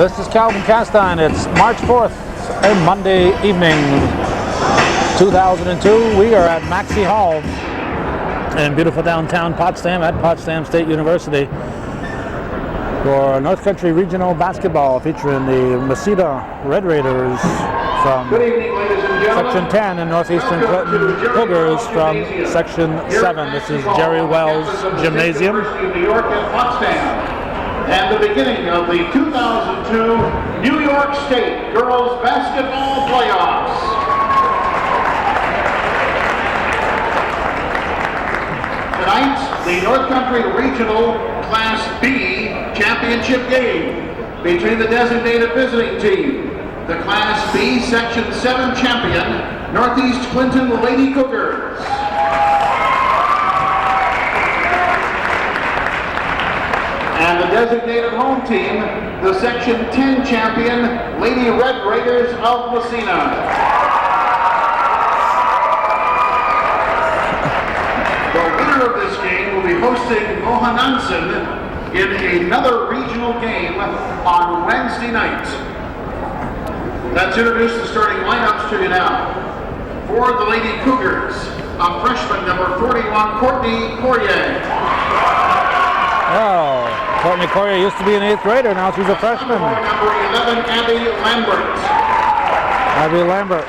This is Calvin Castine. It's March 4th, a Monday evening, 2002. We are at Maxey Hall in beautiful downtown Potsdam at Potsdam State University for North Country Regional Basketball featuring the Massena Red Raiders from Section 10 and Northeastern Clinton Cougars from Section 7. This is Jerry Wells Gymnasium. New York at Potsdam. And the beginning of the 2002 New York State Girls Basketball Playoffs. Tonight, the North Country Regional Class B Championship game between the designated visiting team, the Class B Section 7 champion, Northeast Clinton Lady Cougars. And the designated home team, the Section 10 champion, Lady Red Raiders of Massena. The winner of this game will be hosting Mohanansen in another regional game on Wednesday night. Let's introduce the starting lineups to you now. For the Lady Cougars, a freshman, number 41, Courtney Courier. Oh, Courtney Courier used to be an 8th grader, now she's a freshman. Number 11, Abby Lambert. Abby Lambert.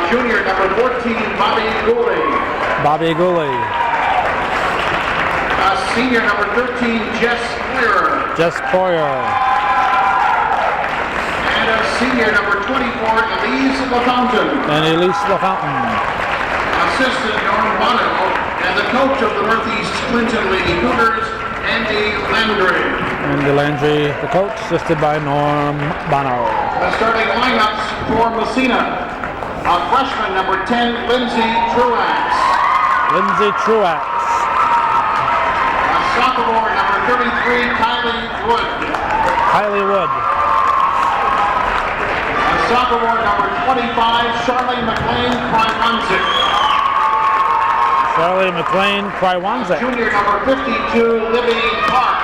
Junior, number 14, Bobby Gooley. Bobby Gooley. Senior, number 13, Jess Poyer. Jess Poyer. And senior, number 24, Elise LaFountain. And Elise LaFountain. Assistant, Norm Bono. And the coach of the Northeast Clinton Lady Cougars, Andy Landry. Andy Landry, the coach, assisted by Norm Bono. The starting lineups for Massena. A freshman, number 10, Lindsay Truax. Lindsay Truax. A sophomore, number 33, Kylie Wood. Kylie Wood. A sophomore, number 25, Charlie McLean Krywanzik. Charlie McLean Krywanzik. Junior, number 52, Libby Park.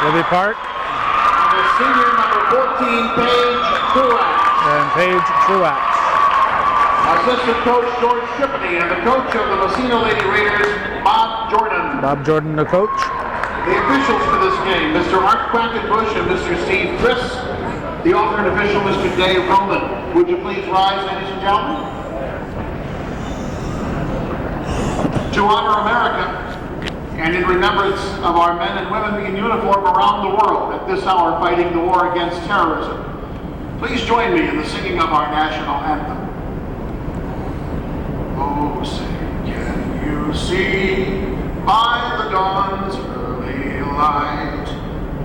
Libby Park. And the senior, number 14, Paige Truax. And Paige Truax. Assistant coach, George Shippey, and the coach of the Massena Lady Raiders, Bob Jordan. Bob Jordan, the coach. The officials for this game, Mr. Art Quackenbush and Mr. Steve Chris. The author and official, Mr. Dave Roman. Would you please rise, ladies and gentlemen? To honor America, and in remembrance of our men and women in uniform around the world at this hour fighting the war against terrorism, please join me in the singing of our national anthem. Oh, say, can you see by the dawn's early light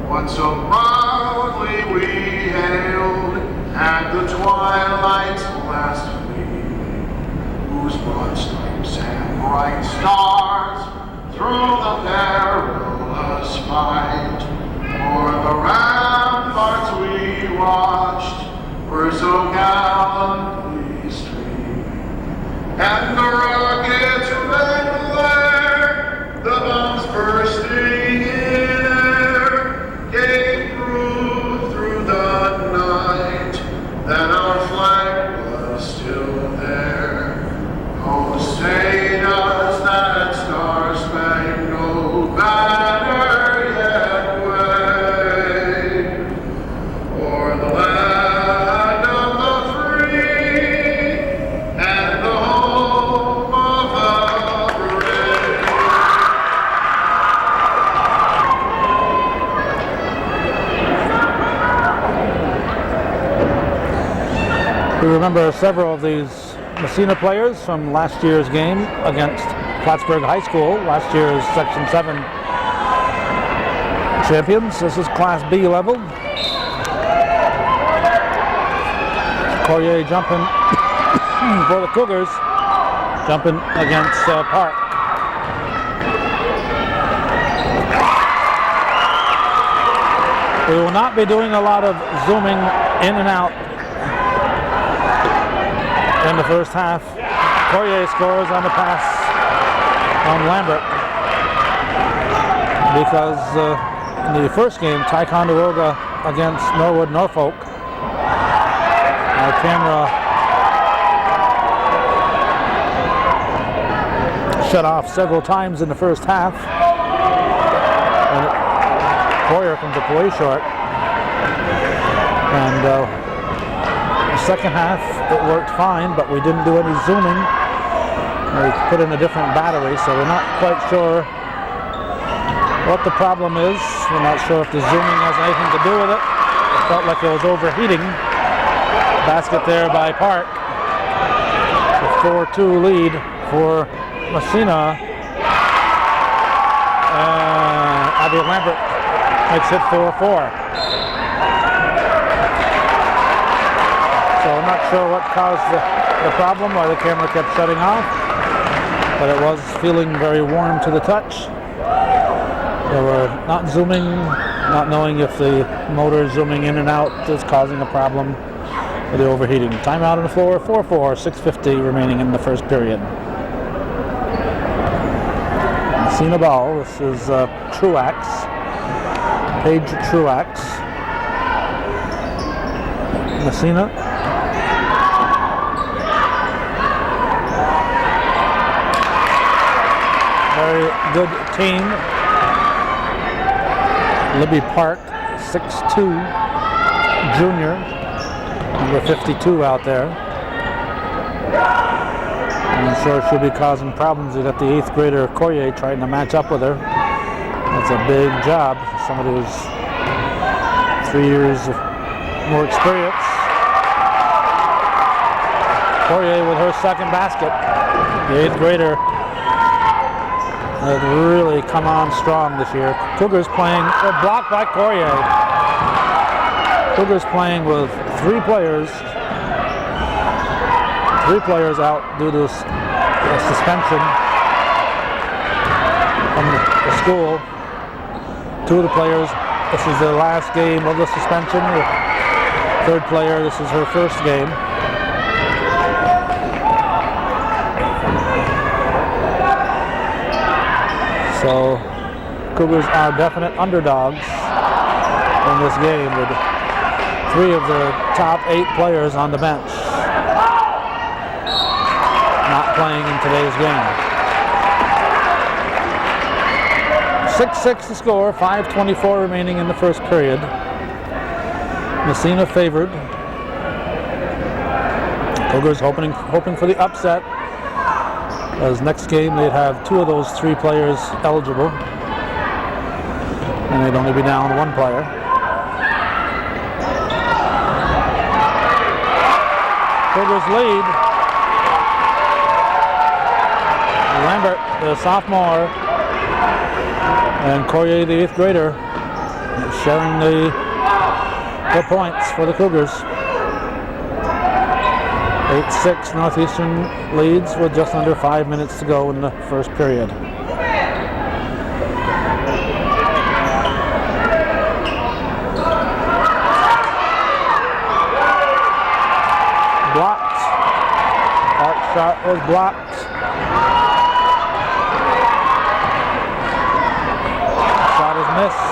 what so proudly we hailed at the twilight's last gleam, whose broad stripes and bright stars through the perilous fight o'er the ramparts we watched were so gallantly streaming, and the rockets red glare, the bombs bursting in air, gave proof through the night that our flag was still there. Oh, say does that star-spangled banner yet wave o'er the land of the free and the home of the brave? We remember several of these Massena players from last year's game against Plattsburgh High School, last year's Section 7 champions. This is Class B level. Courier jumping for the Cougars, jumping against Park. We will not be doing a lot of zooming in and out in the first half. Courier scores on the pass on Lambert because in the first game, Ticonderoga against Norwood Norfolk. Our camera shut off several times in the first half. And Poyer comes up way short. And the second half, it worked fine, but we didn't do any zooming. We put in a different battery, so we're not quite sure what the problem is. We're not sure if the zooming has anything to do with it. It felt like it was overheating. Basket there by Park. A 4-2 lead for Massena. Abby Lambert makes it 4-4. So I'm not sure what caused the problem, why the camera kept shutting off, but it was feeling very warm to the touch. So we're not zooming, not knowing if the motor zooming in and out is causing a problem with the overheating. Timeout on the floor, 4-4, 6:50 remaining in the first period. Massena ball, this is Truax, Paige Truax. Massena. Very good team. Libby Park, 6'2", junior, number 52 out there. I'm sure she'll be causing problems. We got the 8th grader Courier trying to match up with her. That's a big job for somebody who's 3 years of more experience. Courier with her second basket. The 8th grader has really come on strong this year. Cougars playing, blocked by Courier. Cougars playing with 3 players out due to a suspension from the school. 2 of the players, this is the last game of the suspension. The 3rd player, this is her first game. So Cougars are definite underdogs in this game with 3 of the top 8 players on the bench not playing in today's game. 6-6 the score, 5:24 remaining in the first period. Massena favored. Cougars hoping for the upset. As next game they'd have 2 of those 3 players eligible, and they'd only be down 1 player. Cougars lead. Lambert, the sophomore, and Courier, the 8th grader, sharing the points for the Cougars. 8-6 Northeastern leads with just under 5 minutes to go in the first period. Blocked. That shot was blocked. Shot is missed.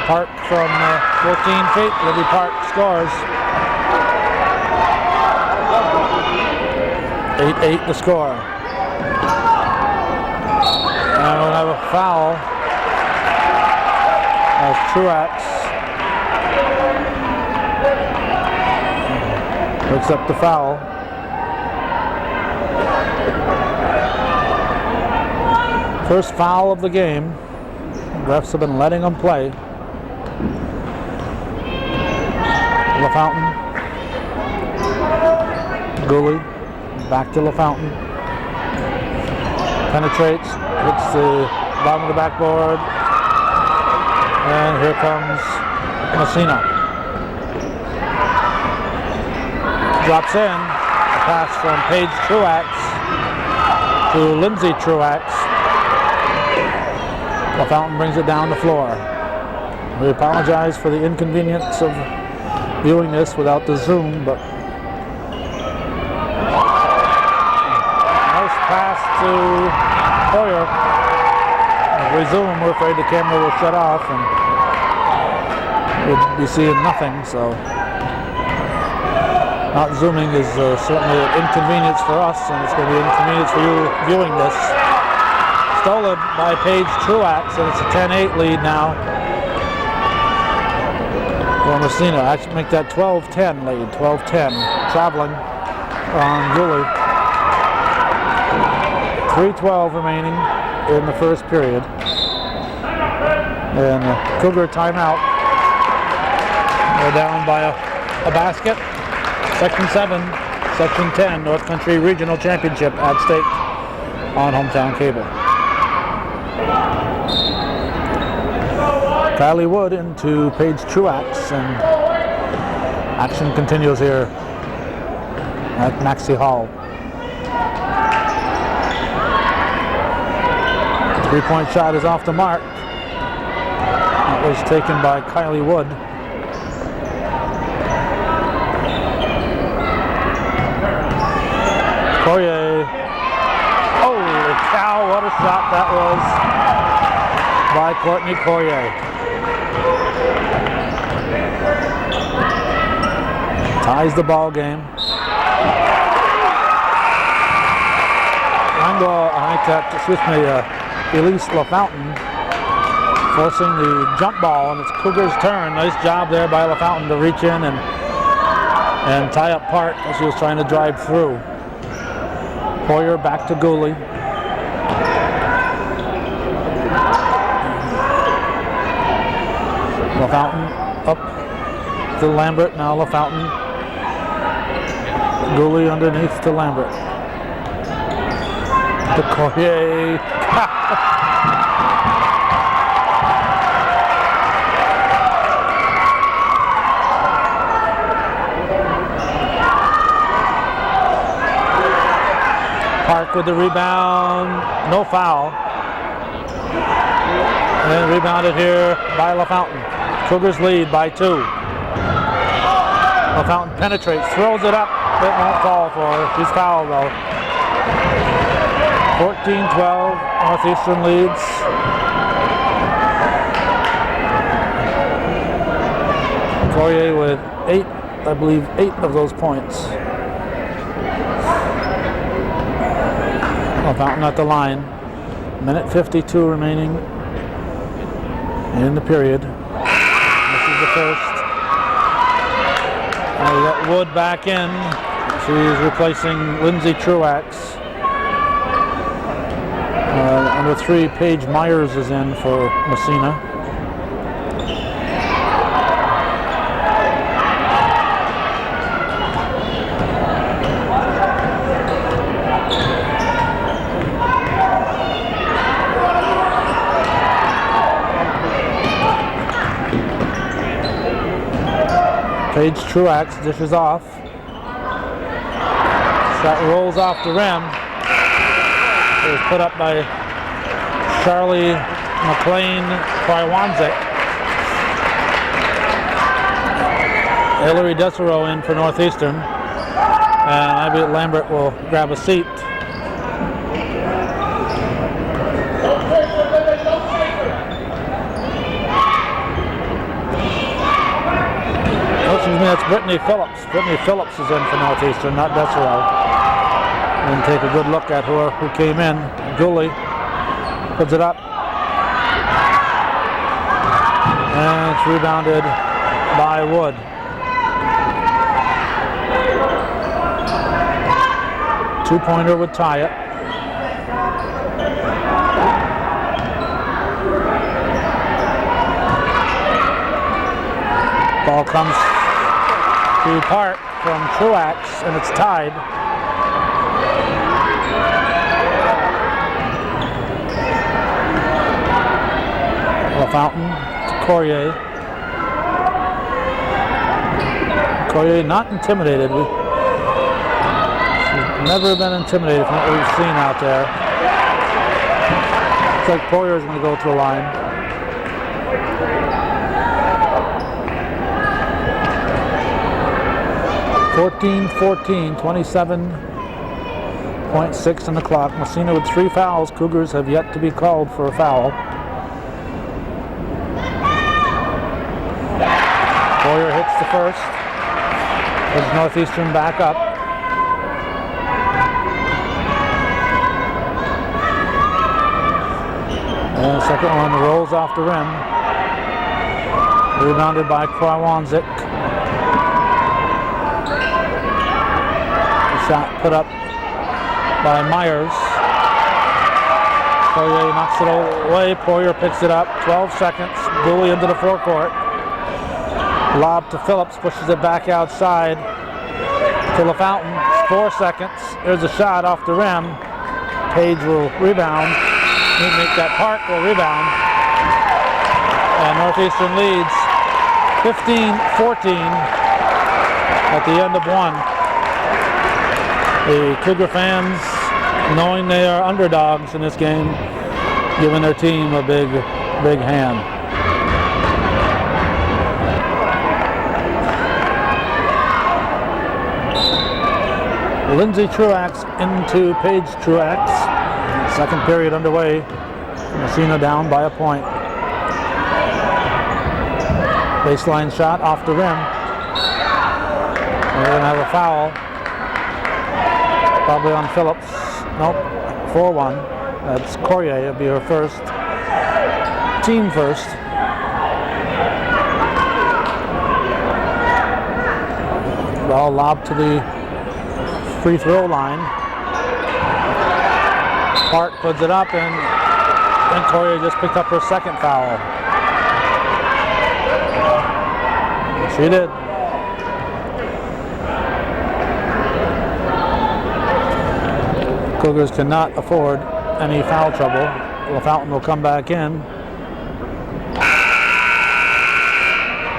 Park from 14 feet. Libby Park scores. 8-8 the score. And we'll have a foul as Truax picks up the foul. First foul of the game. Refs have been letting them play. LaFountain, Gooley, back to LaFountain, penetrates, hits the bottom of the backboard, and here comes Massena. Drops in, a pass from Paige Truax to Lindsay Truax. LaFountain brings it down the floor. We apologize for the inconvenience of viewing this without the zoom, but nice pass to Poyer. resume, we're afraid the camera will shut off and we'll be seeing nothing, so not zooming is certainly an inconvenience for us, and it's going to be an inconvenience for you viewing this. Stolen by Paige Truax, and it's a 10-8 lead now for Massena. Actually make that 12-10 lead, 12-10, traveling on Julie. 3:12 remaining in the first period. And Cougar timeout. They're down by a basket. Section 7, Section 10, North Country Regional Championship at stake on Hometown Cable. Kylie Wood into Paige Truax, and action continues here at Maxey Hall. 3-point shot is off the mark. That was taken by Kylie Wood. Courier. Holy cow, what a shot that was by Courtney Courier. Ties the ball game. Elise LaFountain forcing the jump ball, and it's Cougar's turn. Nice job there by LaFountain to reach in and tie up Park as she was trying to drive through. Poyer back to Gooley. LaFountain up to Lambert. Now LaFountain. Gooley underneath to Lambert. To Courier. Park with the rebound, no foul. And then rebounded here by LaFountain. Cougars lead by 2. LaFountain penetrates, throws it up. It won't fall for her. She's fouled though. 14-12, Northeastern leads. Courier with 8, I believe 8 of those points. LaFountain at the line. Minute 52 remaining in the period. This is the first. And we got Wood back in. She's replacing Lindsay Truax. Number 3, Paige Myers is in for Massena. Paige Truax dishes off. Shot rolls off the rim. It was put up by Charlie McLean Krywanzik. Hillary Desereau in for Northeastern. And I bet Lambert will grab a seat. Excuse me, that's Brittany Phillips. Brittany Phillips is in for Northeastern, not Desereau. And take a good look at who came in. Gooley puts it up. And it's rebounded by Wood. Two-pointer would tie it. Ball comes to Park from Truax, and it's tied. LaFountain to Courier. Courier not intimidated. She's never been intimidated from what we've seen out there. Looks like Poyer is going to go to the line. (14-14), 27.6 on the clock. Massena with 3 fouls. Cougars have yet to be called for a foul. first. As Northeastern back up. And the second one rolls off the rim. Rebounded by Krawanzik. Shot put up by Myers. Poirier knocks it away. Poirier picks it up. 12 seconds. Dooley into the forecourt. Lob to Phillips. Pushes it back outside to LaFountain. 4 seconds. There's a shot off the rim. Page will rebound. Make that Park will rebound. And Northeastern leads 15-14 at the end of one. The Cougar fans, knowing they are underdogs in this game, giving their team a big hand. Lindsay Truax into Paige Truax. Second period underway. Massena down by a point. Baseline shot off the rim. And we're going to have a foul. Probably on Phillips. Nope. 4-1. That's Corrier. It'll be her first. Team first. Ball lobbed to the free throw line. Park puts it up, and Corrier just picked up her second foul. She did. Cougars cannot afford any foul trouble. LaFountain will come back in.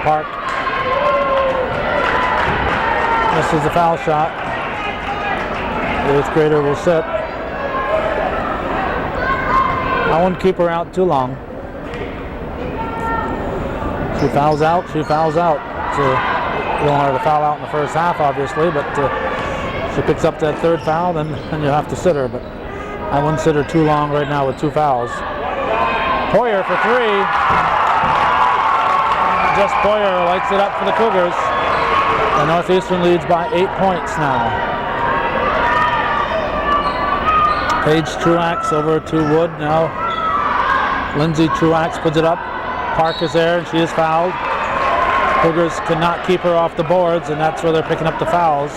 Park misses the foul shot. The eighth grader will sit. I wouldn't keep her out too long. She fouls out, she fouls out. So you don't want her to foul out in the first half, obviously, but she picks up that third foul, then you'll have to sit her. But I wouldn't sit her too long right now with two fouls. Poirier for three. Just Poirier lights it up for the Cougars. And Northeastern leads by 8 points now. Paige Truax over to Wood now. Lindsay Truax puts it up. Park is there and she is fouled. Cougars cannot keep her off the boards, and that's where they're picking up the fouls.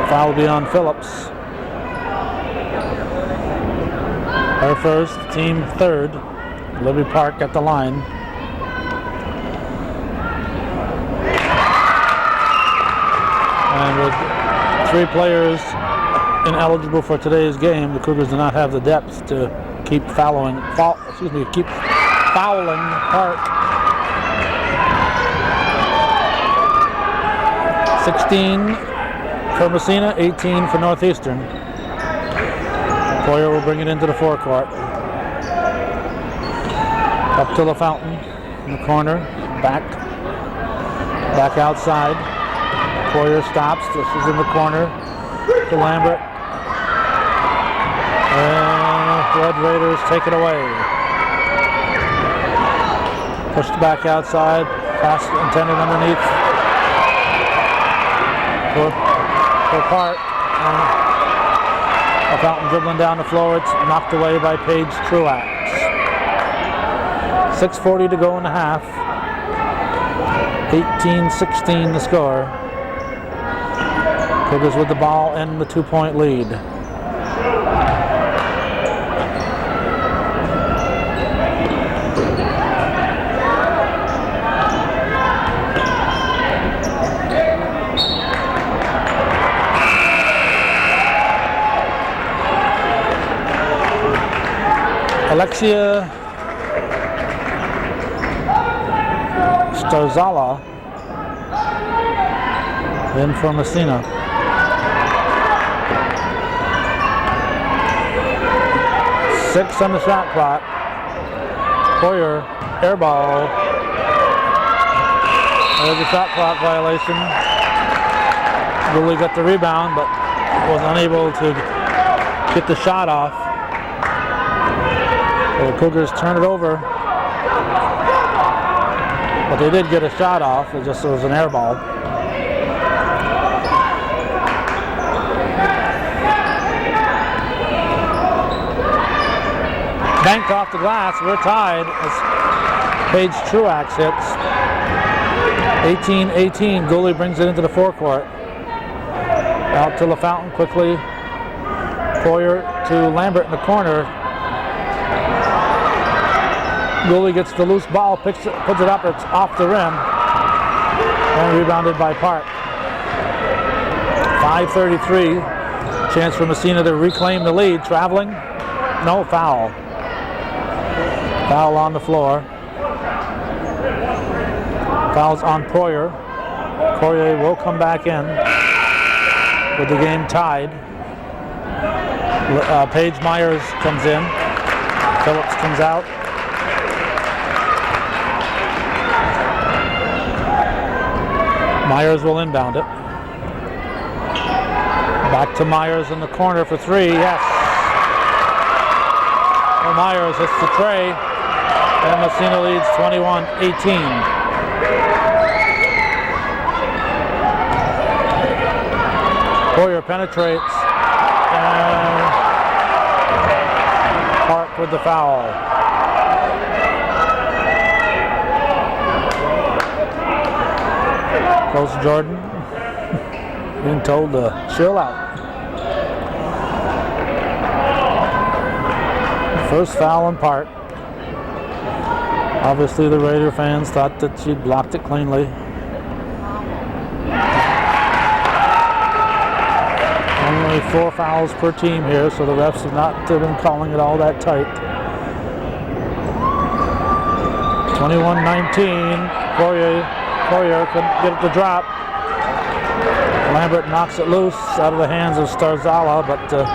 The foul will be on Phillips. Her first, team third. Libby Park at the line. And with three players ineligible for today's game, the Cougars do not have the depth to keep fouling Park. 16 for Massena, 18 for Northeastern. Poirier will bring it into the forecourt. Up to LaFountain in the corner, back outside. Poirier stops. This is in the corner to Lambert. And Red Raiders take it away. Pushed back outside. Pass intended underneath for Park. LaFountain dribbling down the floor. It's knocked away by Paige Truax. 6:40 to go in the half. 18-16 the score. Cougars with the ball and the 2-point lead. Alexia Starzala in for Massena. Six on the shot clock. Poirier, air ball. There's a shot clock violation. Really got the rebound, but was unable to get the shot off. So the Cougars turn it over. But they did get a shot off. It was an air ball. Banked off the glass. We're tied as Paige Truax hits. 18-18. Gooley brings it into the forecourt. Out to LaFountain quickly. Poyer to Lambert in the corner. Gooley gets the loose ball, puts it up, it's off the rim. And rebounded by Park. 5:33. Chance for Massena to reclaim the lead. Traveling. No, foul. Foul on the floor. Foul's on Poyer. Poirier will come back in with the game tied. Paige Myers comes in. Phillips comes out. Myers will inbound it. Back to Myers in the corner for three. Yes. Well, Myers hits the tray. And Massena leads 21-18. Poyer penetrates. And Park with the foul. Coach Jordan being told to chill out. First foul on Park. Obviously the Raider fans thought that she'd blocked it cleanly. Only 4 fouls per team here, so the refs have not been calling it all that tight. 21-19. Poyer couldn't get it to drop. Lambert knocks it loose out of the hands of Starzala, but the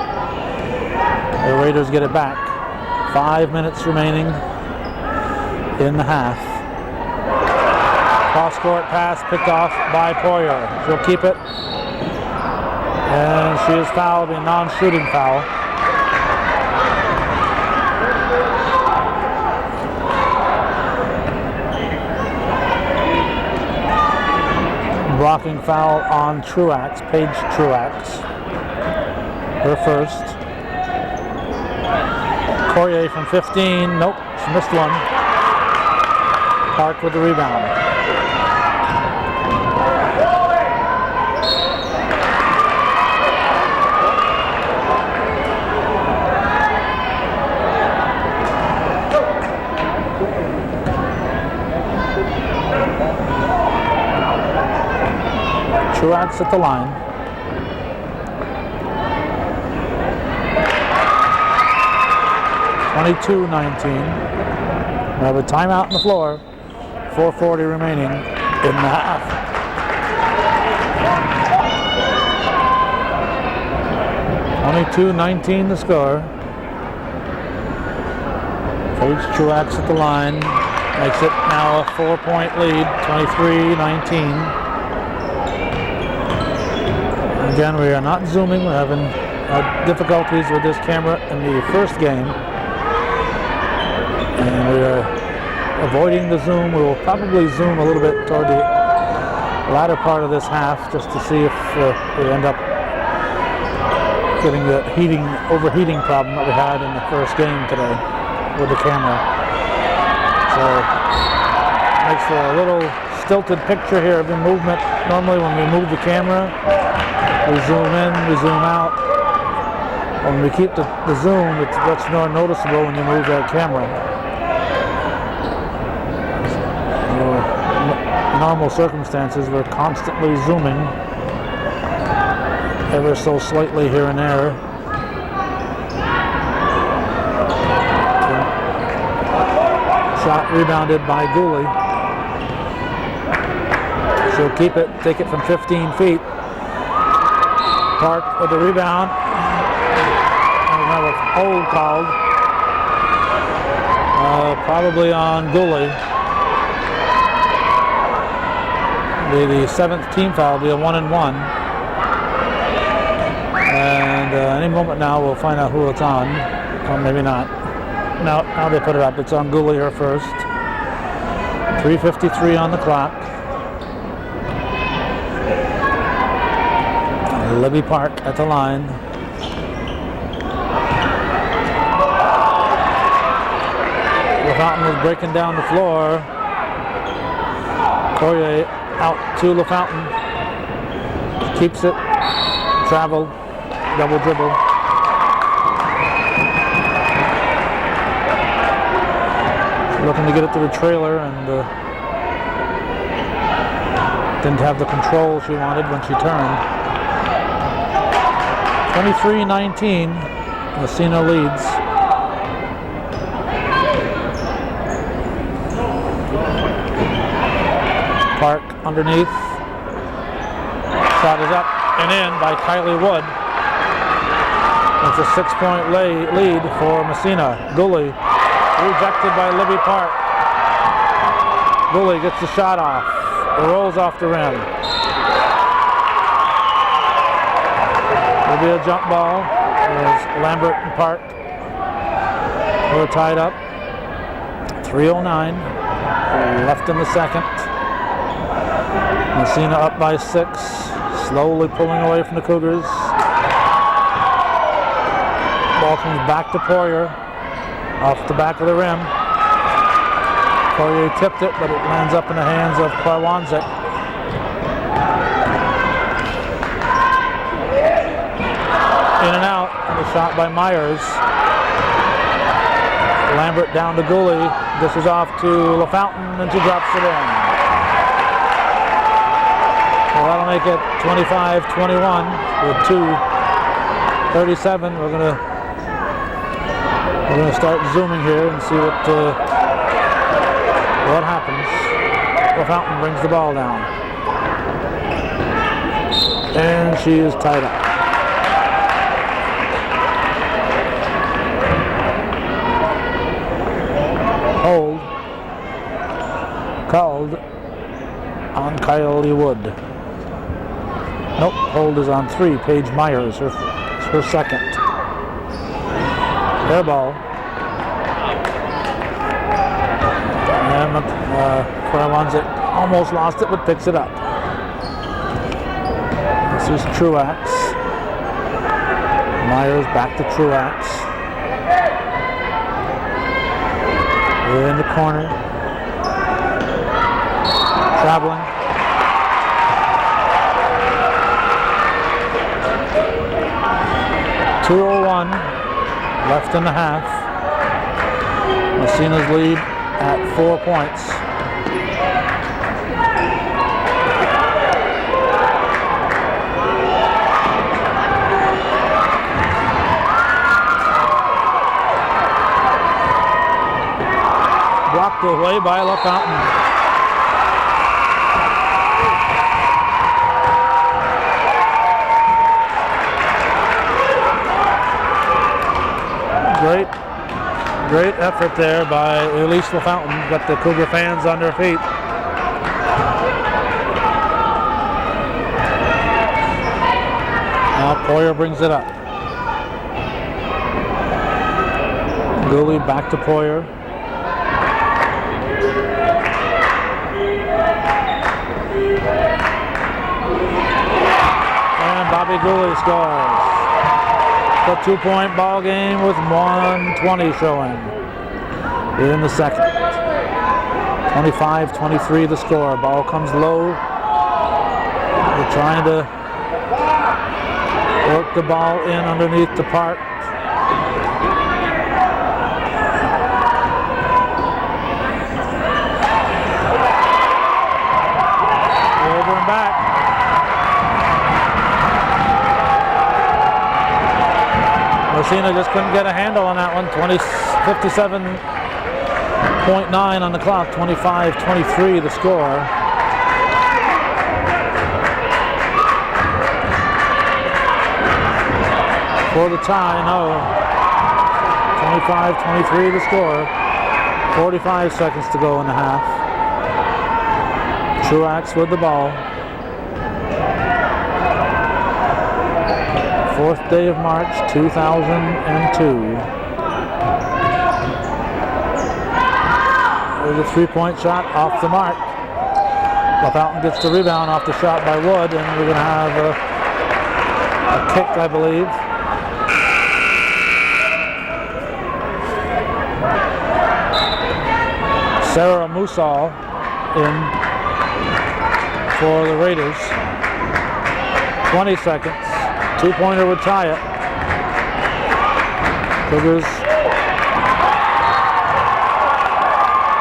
Raiders get it back. 5 minutes remaining in the half. Cross-court pass picked off by Poyer. She'll keep it. And she is fouled, a non-shooting foul. Blocking foul on Truax, Paige Truax. Her first. Poirier from 15. Nope, she missed one. Park with the rebound. Truax at the line. (22-19). We have a timeout on the floor. 4:40 remaining in the half. (22-19) the score. Paige Truax at the line. Makes it now a 4-point lead. 23-19. Again, we are not zooming. We're having difficulties with this camera in the first game. And we are avoiding the zoom. We will probably zoom a little bit toward the latter part of this half just to see if we end up getting the overheating problem that we had in the first game today with the camera. So it makes for a little stilted picture here of the movement. Normally when we move the camera, we zoom in, we zoom out. When we keep the zoom, it's much more noticeable when you move that camera. In normal circumstances, we're constantly zooming ever so slightly here and there. Shot rebounded by Gooley. She'll keep it, take it from 15 feet. Park with the rebound. And we have a hold called. Probably on Gooley. The 7th team foul will be a 1-and-1. And any moment now we'll find out who it's on. Or maybe not. Now they put it up. It's on Gooley, her first. 3:53 on the clock. Libby Park at the line. LaFountain was breaking down the floor. Poirier out to LaFountain. Keeps it. Travel. Double dribble. Looking to get it to the trailer and didn't have the control she wanted when she turned. 23-19. Massena leads. Park underneath. Shot is up and in by Kylie Wood. It's a 6-point lead for Massena. Gooley rejected by Libby Park. Gooley gets the shot off. It rolls off the rim. Will be a jump ball as Lambert and Park were tied up. 3:09 left in the second. Massena up by 6, slowly pulling away from the Cougars. Ball comes back to Poirier, off the back of the rim. Poirier tipped it, but it lands up in the hands of Kwarwanzik. In and out, and a shot by Myers. Lambert down to Gooley. This is off to LaFountain, and she drops it in. Well, that'll make it 25-21 with 2:37. We're gonna start zooming here and see what happens. LaFountain brings the ball down, and she is tied up. Hold called on Kylie Wood. Nope, hold is on 3. Paige Myers, her second. Air ball. And Kwarwanzik almost lost it, but picks it up. This is Truax. Myers back to Truax. We're in the corner. Traveling. .201 left in the half. Massena's lead at 4 points. Blocked away by LaFountain. Great effort there by Elise LaFountain. Got the Cougar fans on their feet. Now Poirier brings it up. Gooley back to Poirier. And Bobby Gooley scores. A 2-point ball game with 1:20 showing in the second. 25-23 the score. Ball comes low. We're trying to work the ball in underneath the Park. Over and back. Massena just couldn't get a handle on that one. 57.9 on the clock. 25-23 the score. For the tie, no. 25-23 the score. 45 seconds to go in the half. Truax with the ball. 4th day of March, 2002. There's a three-point shot off the mark. LaFountain gets the rebound off the shot by Wood, and we're going to have a kick, I believe. Sarah Musal in for the Raiders. 20 seconds. Two-pointer would tie it. Cougars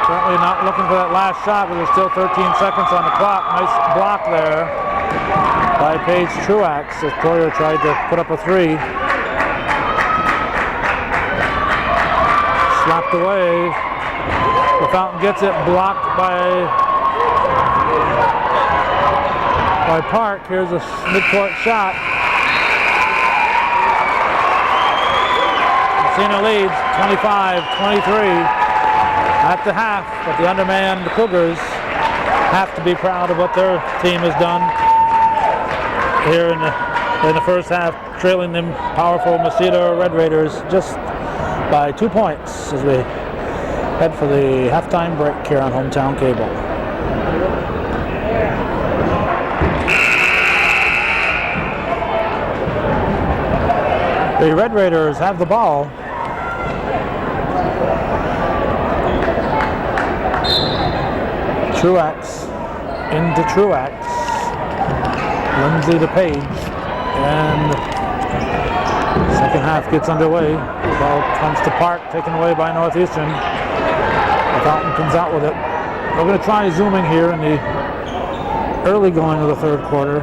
certainly not looking for that last shot, but there's still 13 seconds on the clock. Nice block there by Paige Truax as Poirier tried to put up a three. Slapped away. LaFountain gets it, blocked by Park. Here's a midcourt shot. Massena leads 25-23 at the half, but the undermanned Cougars have to be proud of what their team has done here in the first half, trailing them powerful Massena Red Raiders just by 2 points as we head for the halftime break here on Hometown Cable. The Red Raiders have the ball. Truax into Truax. Lindsay to Page. And second half gets underway. The ball comes to Park, taken away by Northeastern. Fountain comes out with it. We're going to try zooming here in the early going of the third quarter.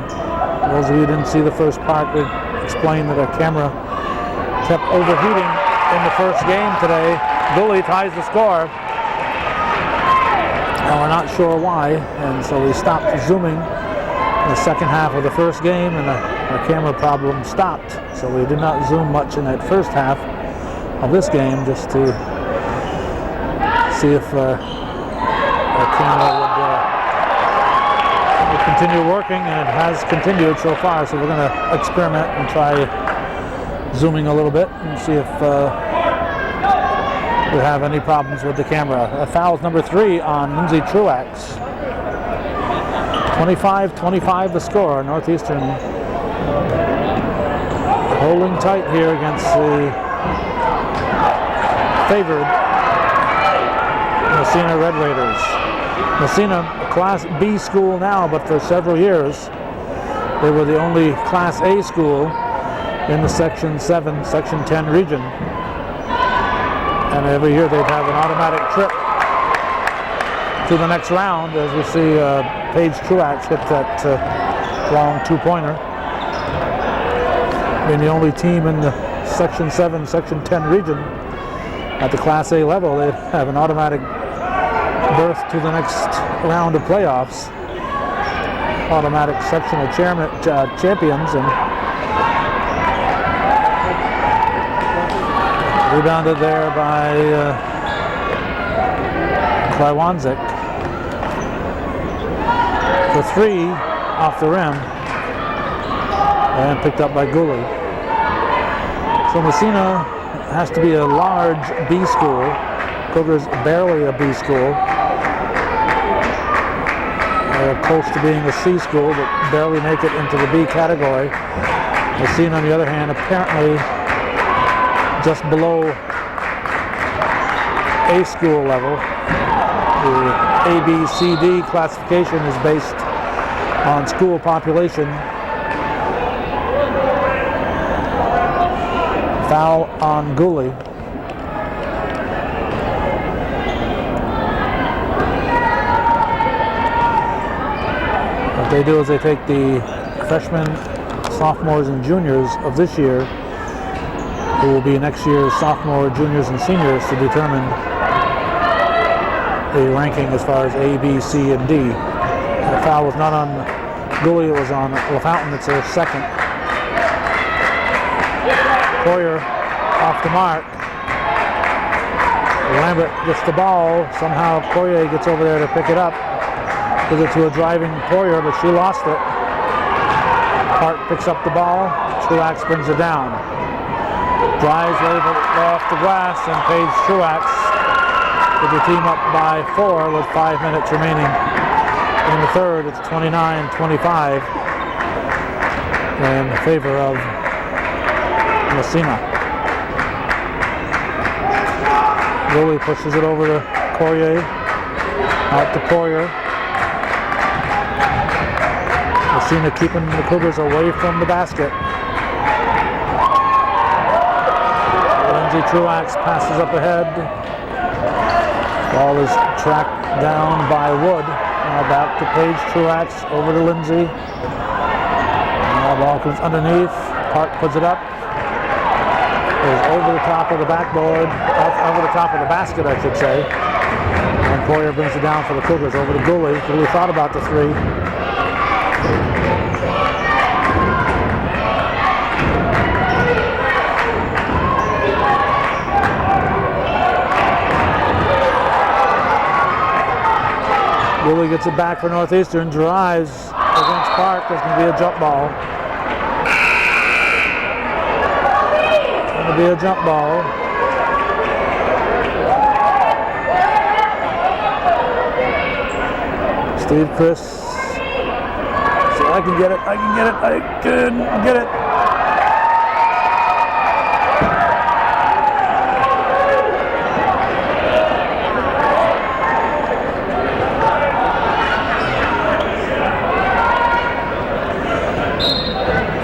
Those of you who didn't see the first part, we explained that our camera kept overheating in the first game today. Gooley ties the score. And we're not sure why, and so we stopped zooming in the second half of the first game, and our camera problem stopped. So we did not zoom much in that first half of this game, just to see if our camera would continue working, and it has continued so far. So we're going to experiment and try zooming a little bit and see if we have any problems with the camera. Foul is number 3 on Lindsay Truax. 25-25 the score. Northeastern holding tight here against the favored Massena Red Raiders. Massena, a Class B school now, but for several years they were the only Class A school in the Section 7, Section 10 region. And every year they'd have an automatic trip to the next round, as we see Paige Truax hit that long two-pointer. Being the only team in the Section 7, Section 10 region at the Class A level, they have an automatic berth to the next round of playoffs. Automatic sectional champions. And rebounded there by Klywanzik. For 3 off the rim, and picked up by Gooley. So Massena has to be a large B school. Cougars barely a B school. They're close to being a C school, but barely make it into the B category. Massena, on the other hand, apparently just below A school level. The ABCD classification is based on school population. Foul on Gooley. What they do is they take the freshmen, sophomores, and juniors of this year, who will be next year's sophomore, juniors, and seniors, to determine the ranking as far as A, B, C, and D. The foul was not on Gooley, it was on LaFountain. It's their second. Poirier off the mark. Lambert gets the ball. Somehow Poirier gets over there to pick it up. Gives it to a driving Poirier, but she lost it. Park picks up the ball. Truax brings it down. Drives, lays it off the glass, and Paige Truax With your team up by 4 with 5 minutes remaining in the third. It's 29-25 in favor of Massena. Lilly pushes it over to Poirier. Out to Poirier. Massena keeping the Cougars away from the basket. Lindsay Truax passes up ahead. Ball is tracked down by Wood. Now back to Paige Truax, over to Lindsay. Now ball comes underneath. Park puts it up. Goes over the top of the backboard, over the top of the basket, I should say. And Poirier brings it down for the Cougars, over to Gooley. Gooley thought about the three. Gooley gets it back for Northeastern, drives against Park. There's going to be a jump ball. Going to be a jump ball. Steve Chris. So I can get it. I can get it. I can get it.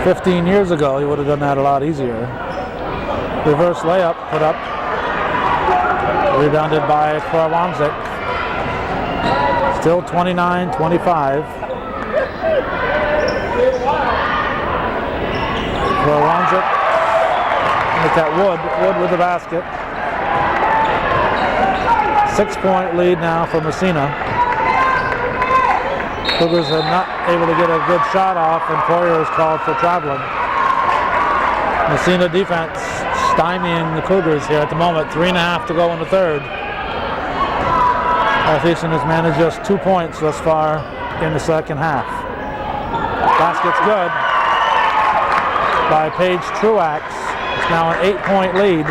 $15 years ago, he would have done that a lot easier. Reverse layup, put up. Rebounded by Krawanzik. Still 29-25. Krawanzik. Look at Wood. Wood with the basket. 6-point lead now for Massena. Cougars are not able to get a good shot off, and Poirier is called for traveling. Massena defense stymieing the Cougars here at the moment. 3.5 to go in the third. Northeastern has managed just 2 points thus far in the second half. Basket's good by Paige Truax. It's now an 8-point lead.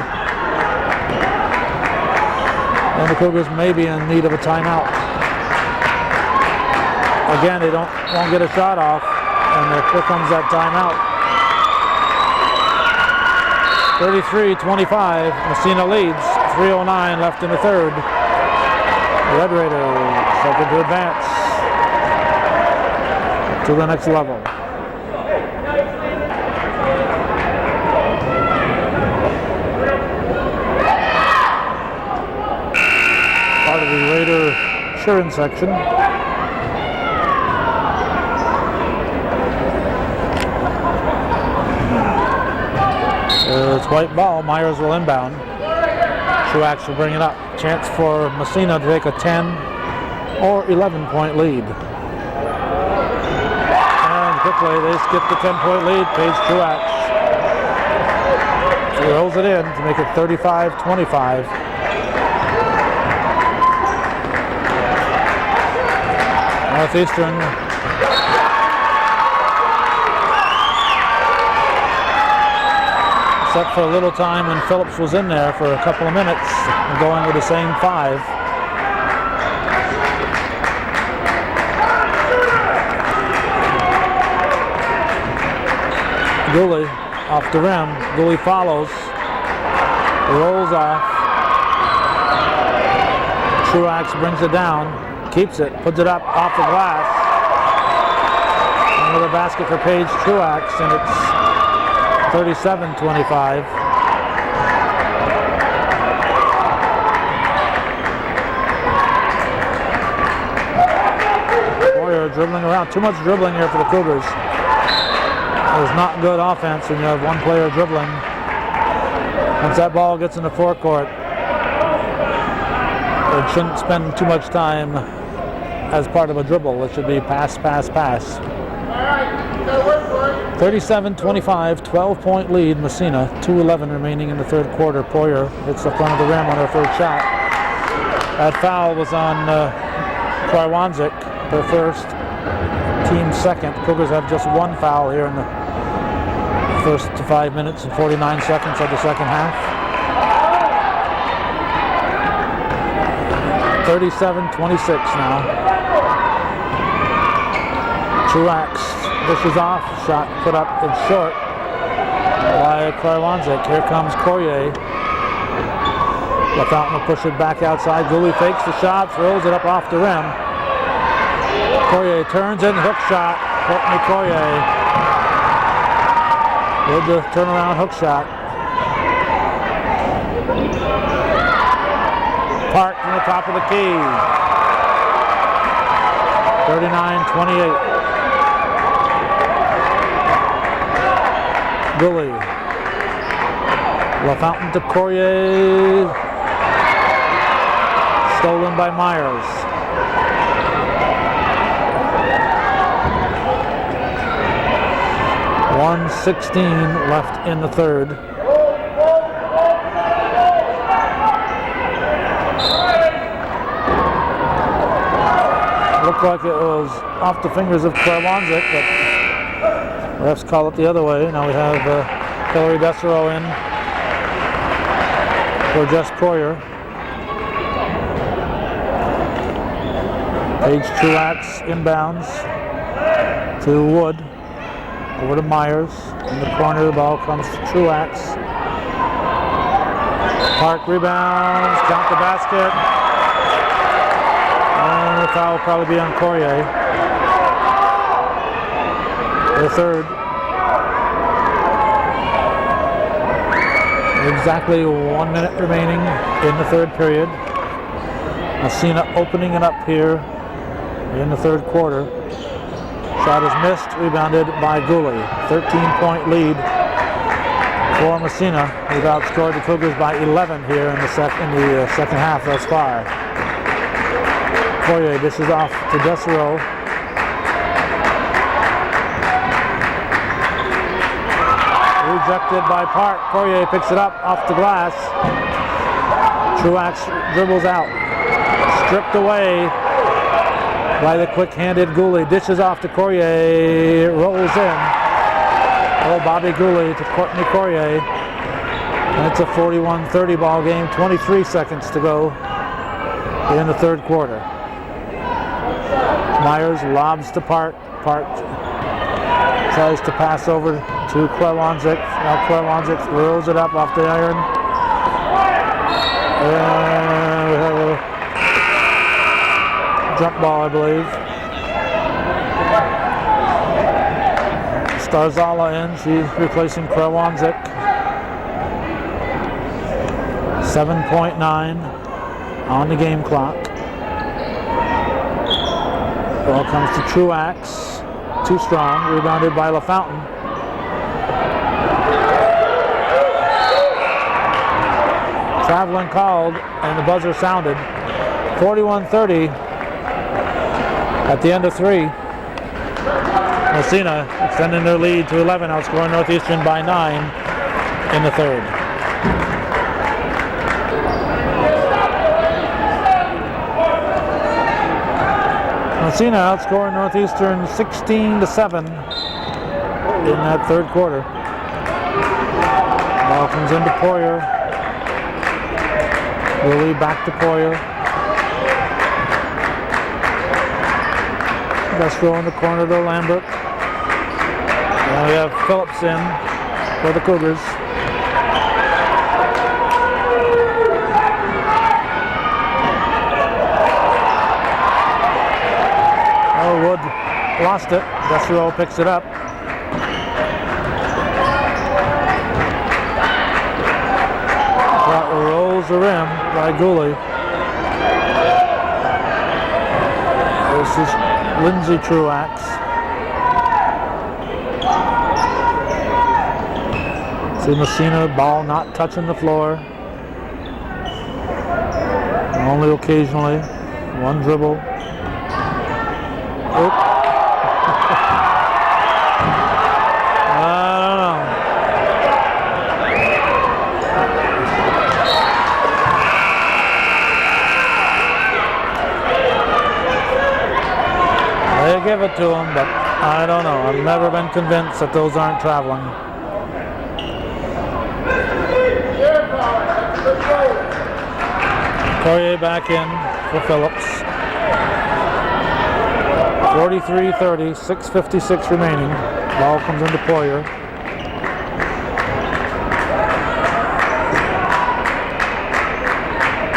And the Cougars may be in need of a timeout. Again, they won't get a shot off, and here comes that timeout. 33-25, Massena leads. 3:09 left in the third. Red Raiders looking to advance to the next level. Part of the Raider cheering section. It's white ball. Myers will inbound. Truax will bring it up. Chance for Massena to take a 10 or 11-point lead. And quickly they skip the 10-point lead. Paige Truax throws it in to make it 35-25. Northeastern except for a little time when Phillips was in there for a couple of minutes, going with the same 5. Gooley off the rim. Gooley follows. Rolls off. Truax brings it down. Keeps it. Puts it up off the glass. Another basket for Paige Truax, and it's 37-25. Poirier dribbling around. Too much dribbling here for the Cougars. It was not good offense when you have one player dribbling. Once that ball gets in the forecourt, it shouldn't spend too much time as part of a dribble. It should be pass, pass, pass. 37-25, 12-point lead, Massena. 2:11 remaining in the third quarter. Poirier hits the front of the rim on her first shot. That foul was on Krawanzik, her first, team second. Cougars have just one foul here in the first 5 minutes and 49 seconds of the second half. 37-26 now. Truax dishes off, shot put up and short by Karawanzik. Here comes Courier. LaFountain will push it back outside. Gooley fakes the shot, throws it up off the rim. Courier turns in, hook shot. Courtney Courier with the turnaround hook shot. Park from the top of the key. 39-28. Gooley. LaFountain to Courier. Stolen by Myers. .116 left in the third. Looked like it was off the fingers of Karawanzik, but refs call it the other way. Now we have Hillary Dessereau in for Jess Poyer. Paige Truax inbounds to Wood. Over to Myers. In the corner, the ball comes to Truax. Park rebounds, count the basket. And the foul will probably be on Courier. The third. Exactly 1 minute remaining in the third period. Massena opening it up here in the third quarter. Shot is missed, rebounded by Gooley. 13-point lead for Massena. We've outscored the Cougars by 11 here in the second half thus far. Courier dishes off to Dessereau. Rejected by Park. Courier picks it up off the glass. Truax dribbles out. Stripped away by the quick-handed Gooley. Dishes off to Courier. Rolls in. Oh, Bobby Gooley to Courtney Courier. And it's a 41-30 ball game. 23 seconds to go in the third quarter. Myers lobs to Park. Park tries to pass over to Karawanzik. Now Karawanzik throws it up off the iron. And we have a jump ball, I believe. Starzala in. She's replacing Karawanzik. 7.9 on the game clock. Ball comes to Truax. Too strong. Rebounded by LaFountain. Traveling called and the buzzer sounded. 41-30 at the end of three. Massena extending their lead to 11, outscoring Northeastern by 9 in the third. Massena outscoring Northeastern 16-7 in that third quarter. Ball comes into Poyer. Gooley back to Poyer. Best throw in the corner to Lambert. And we have Phillips in for the Cougars. Oh, Wood lost it. Dessereau picks it up. Rolls the rim by Gooley. This is Lindsay Truax. See Massena, ball not touching the floor. Only occasionally. One dribble. Oop. I don't know. They give it to him, but I don't know. I've never been convinced that those aren't traveling. Courier back in. for Phillips. 43-30, 6:56 remaining. Ball comes into Poyer.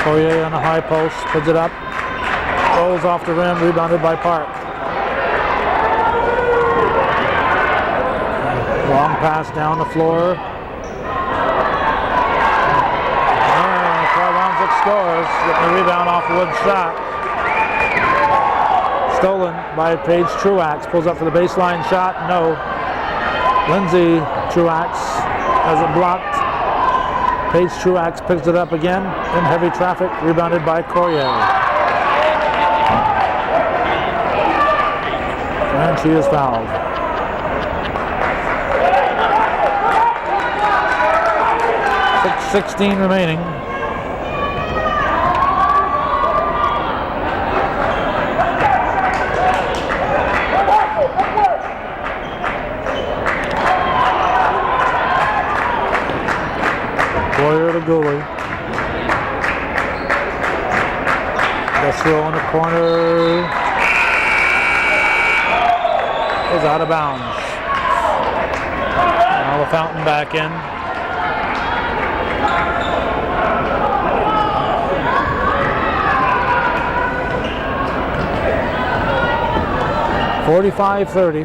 Poyer on the high post, puts it up, rolls off the rim, rebounded by Park. Long pass down the floor. And Karwanzik scores, getting the rebound off Wood's shot. Stolen by Paige Truax, pulls up for the baseline shot, no. Lindsay Truax has it blocked. Paige Truax picks it up again in heavy traffic, rebounded by Courier. And she is fouled. .16 remaining. Poyer to Gooley. Let's throw in the corner. Is out of bounds. Now the Fountain back in. .45-30.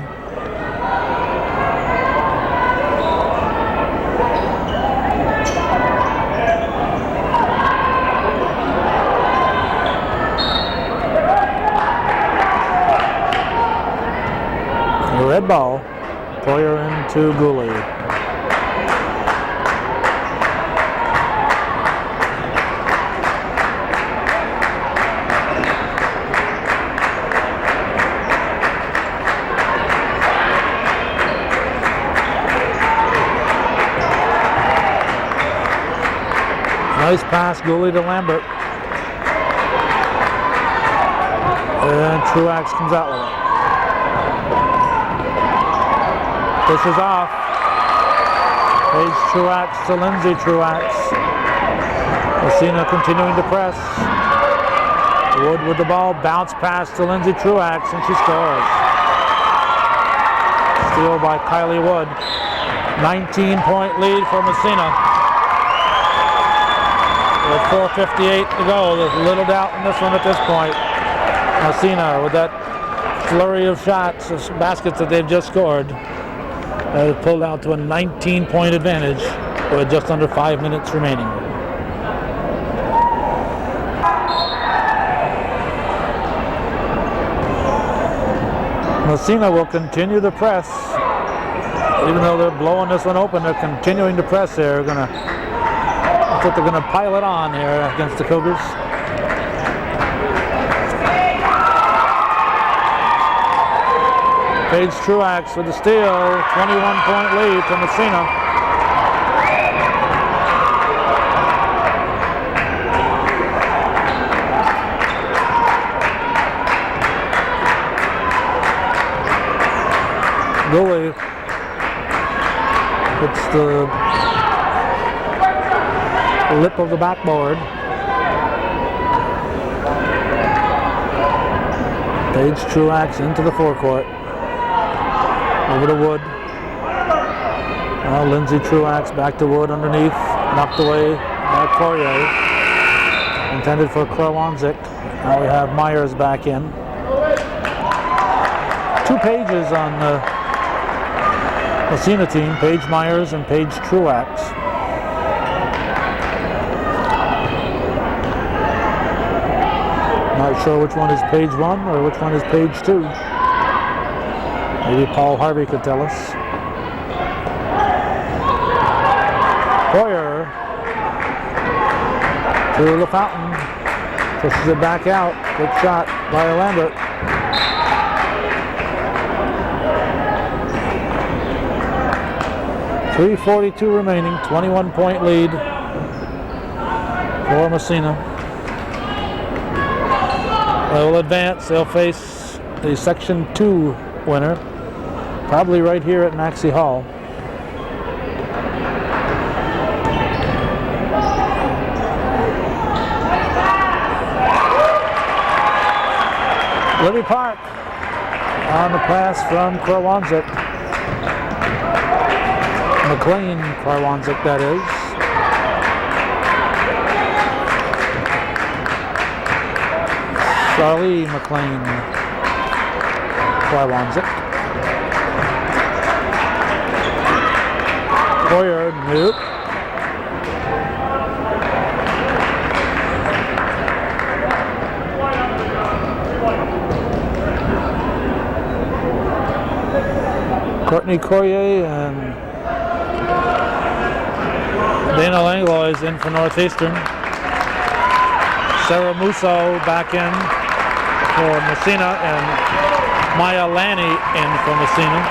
Red ball, Poyer into Gooley. Nice pass, Gooley to Lambert. And Truax comes out with it. Pushes off. Paige Truax to Lindsay Truax. Massena continuing to press. Wood with the ball. Bounce pass to Lindsay Truax, and she scores. Steal by Kylie Wood. 19-point lead for Massena. With 4:58 to go. There's little doubt in this one at this point. Massena with that flurry of shots, baskets that they've just scored. Pulled out to a 19-point advantage with just under 5 minutes remaining. Massena will continue the press. Even though they're blowing this one open, they're continuing to press here. I think they're gonna pile it on here against the Cougars. Paige Truax with the steal, 21-point lead for Massena. Gooley hits the lip of the backboard. Paige Truax into the forecourt. Over to Wood. Now Lindsay Truax back to Wood underneath. Knocked away by Poirier. Intended for Karwanzik. Now we have Myers back in. 2 pages on the Massena team. Paige Myers and Paige Truax. Not sure which one is page 1 or which one is page 2. Maybe Paul Harvey could tell us. Poyer to the Fountain. Pushes it back out. Good shot by Lambert. .342 remaining. 21-point lead for Massena. They will advance. They'll face the Section 2 winner. Probably right here at Maxey Hall. Libby Park on the pass from Krawonzik. McLean Krawonzik, that is. Charlie McLean Krawonzik. Boyer, nope. Courtney Courier and Dana Langlois in for Northeastern. Sarah Musso back in for Massena and Maya Lanny in for Massena.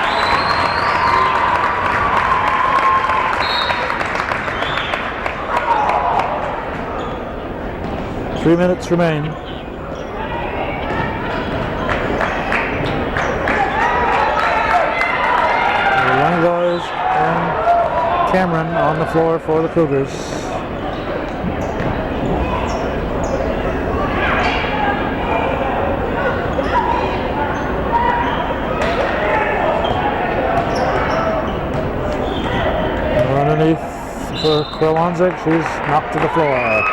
Three minutes remain. Langlois and Cameron on the floor for the Cougars. Underneath for Krawonzik, she's knocked to the floor.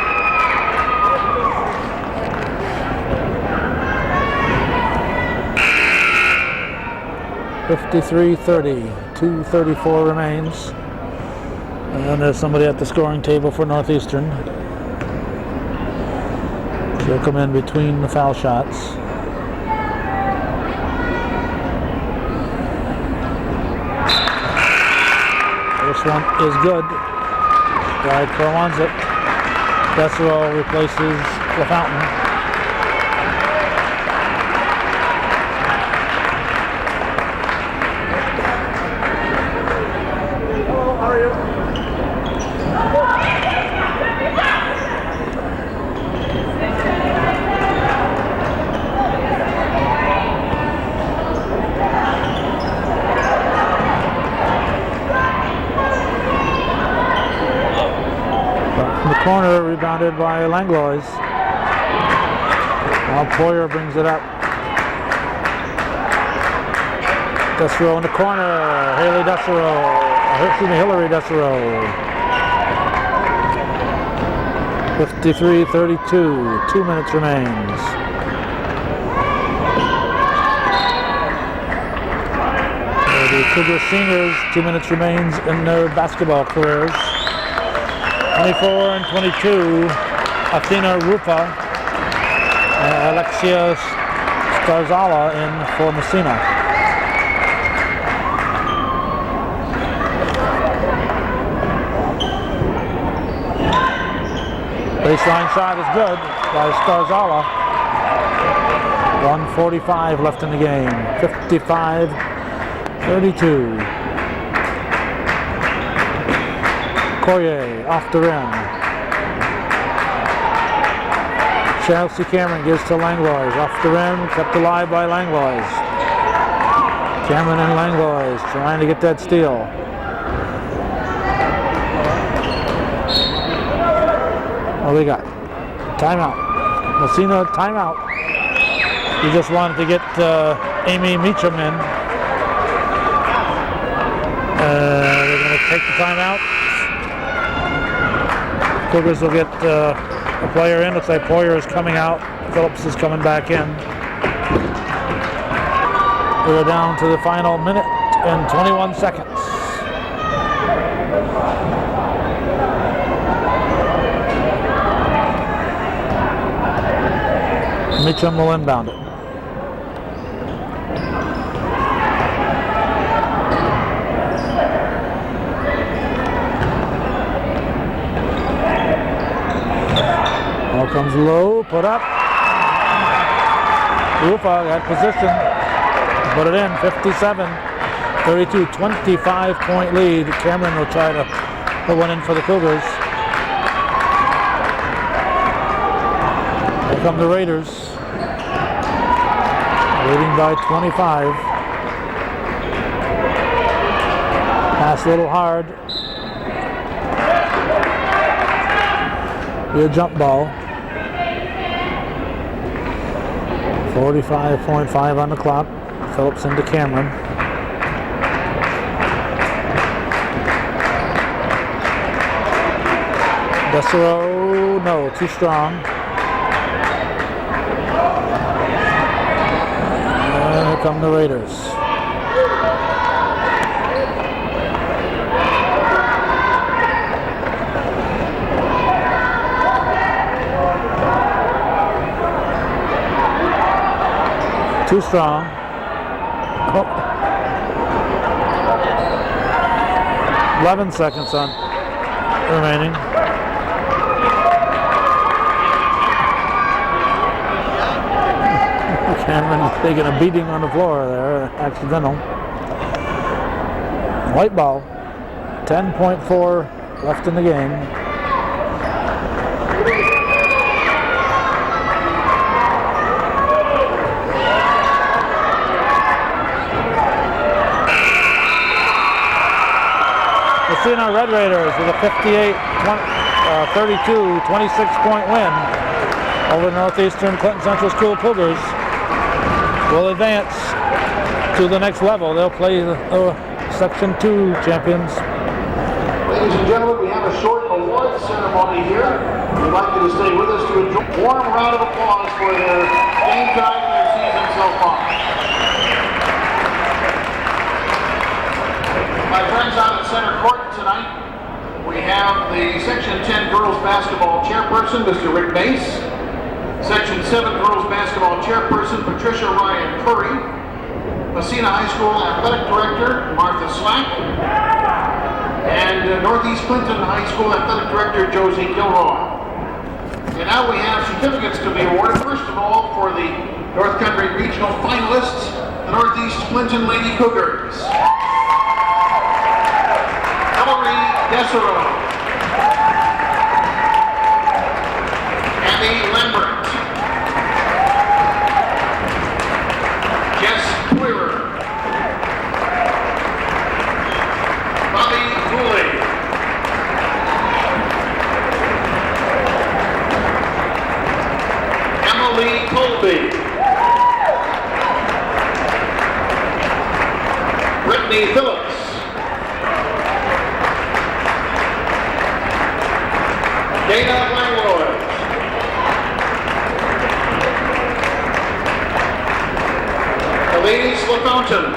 .53-30, 2:34 remains. And then there's somebody at the scoring table for Northeastern. She'll come in between the foul shots. This one is good by Krawonzik. Desero replaces LaFountain. Corner rebounded by Langlois. Now Poyer brings it up. Desero in the corner. Hillary Desero. 53-32. 2 minutes remains. The Cougar seniors, 2 minutes remains in their basketball careers. 24 and 22, Athena Rupa and Alexia Starzala in for Massena. Baseline shot is good by Starzala. 1:45 left in the game. 55-32. Courier off the rim. Chelsea Cameron gives to Langlois. Off the rim, kept alive by Langlois. Cameron and Langlois trying to get that steal. What do we got? Timeout. Massena timeout. We just wanted to get Amy Meacham in. They're going to take the timeout. Cougars will get a player in. Looks like Poyer is coming out. Phillips is coming back in. We're down to the final minute and 21 seconds. Meacham will inbound it. Ball comes low, put up. Rufa got position, put it in, 57-32, 25-point lead. Cameron will try to put one in for the Cougars. Here come the Raiders, leading by 25. Pass a little hard. Be a jump ball. 45.5 on the clock. Phillips into Cameron. Desero, no, too strong. And here come the Raiders. Too strong. Oh. 11 seconds on remaining. Cameron taking a beating on the floor there, accidental. White ball. 10.4 left in the game. Massena Red Raiders with a 58-32, 26-point win over Northeastern Clinton Central School Cougars. Will advance to the next level. They'll play the Section 2 champions. Ladies and gentlemen, we have a short awards ceremony here. We'd like you to stay with us to enjoy a warm round of applause for their game time and their season so far. My friends out at center court tonight, we have the Section 10 girls basketball chairperson, Mr. Rick Mace. Section 7 girls basketball chairperson, Patricia Ryan Curry. Massena High School athletic director, Martha Slack. And Northeast Clinton High School athletic director, Josie Gilroy. And now we have certificates to be awarded. First of all, for the North Country Regional finalists, the Northeast Clinton Lady Cougars. Desero, Annie Lambert, Jess Poirer, Bobby Gooley, Emily Colby, Brittany Phillips, Dana Langlois, Elise LaFountain,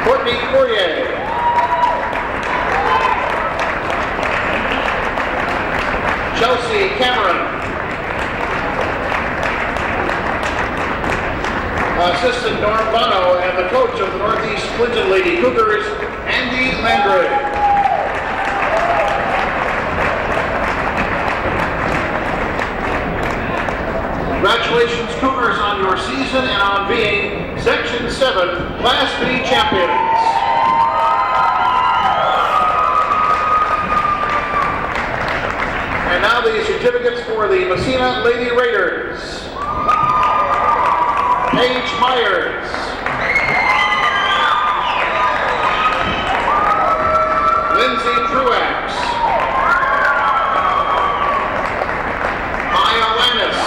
Courtney Fourier, Chelsea Cameron, Assistant Norm Bono, and the coach of the Northeast Clinton Lady Cougars, Andy Landry. Congratulations, Cougars, on your season and on being Section 7 Class B champions. And now the certificates for the Massena Lady Raiders. Paige Myers, Lindsay Truax, Maya Lannis,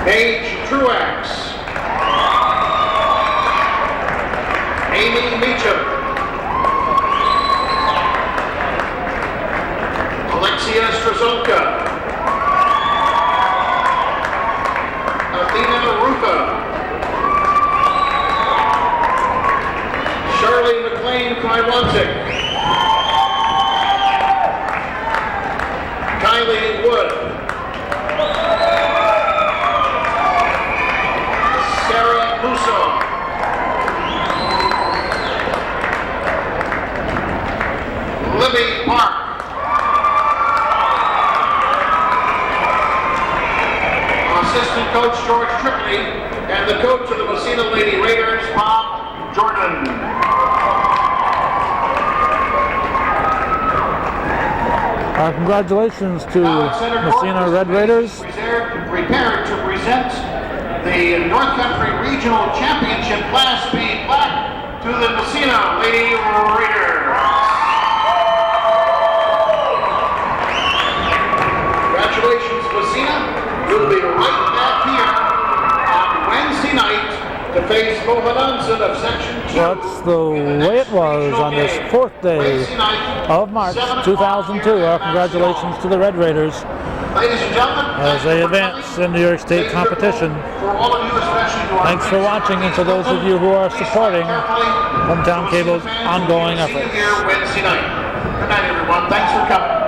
Paige Truax, Amy Meacham, Alexia Strazonka, Athena Rufa, Charlie McLean Kaiwanzik, Kylie Wood, Sarah Musso, Libby Park, Assistant Coach George Tripoli, and the coach of the Massena Lady Raiders, Bob Jordan. Congratulations to Massena Red Raiders. Prepared to present the North Country Regional Championship Class B plaque to the Massena Lady Raiders. face Mohan Hansen of Section 2. That's the way it was on this 4th day of March 2002. Our congratulations to the Red Raiders Ladies and gentlemen, as they advance in New York State competition. for all of you, especially who are Thanks for watching, and for those of you who are supporting Hometown Cable's ongoing See you efforts. here Wednesday night. Good night, everyone. Thanks for coming.